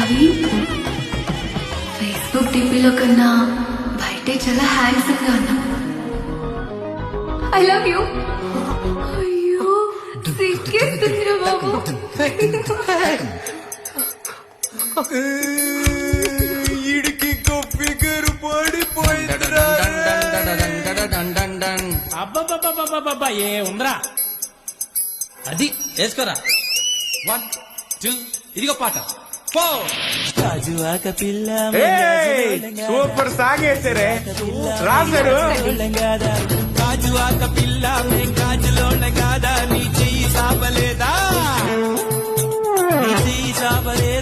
Ravi Facebook డిపిలో కన్నా బయటే చాలా హ్యాండ్సమ్ గా ఉన్నా. I love you. అయ్యో సిగ్గేస్తుందిరా బాబు. ఈడికి ఫిగర్ అబ్బబ్బబ్బబ్బబ్బబ్బా ఏ ఉందరా అది వేసుకోరా 1 2 ఇదిగో పాట పో కాజువాక పిల్ల సూపర్ సాంగ్ వేసారే రాశారు. కాజువాక పిల్ల మేం గాజులోన కాదా నీ చెయ్యి సాపలేదా నీ చెయ్యి సాపలేదా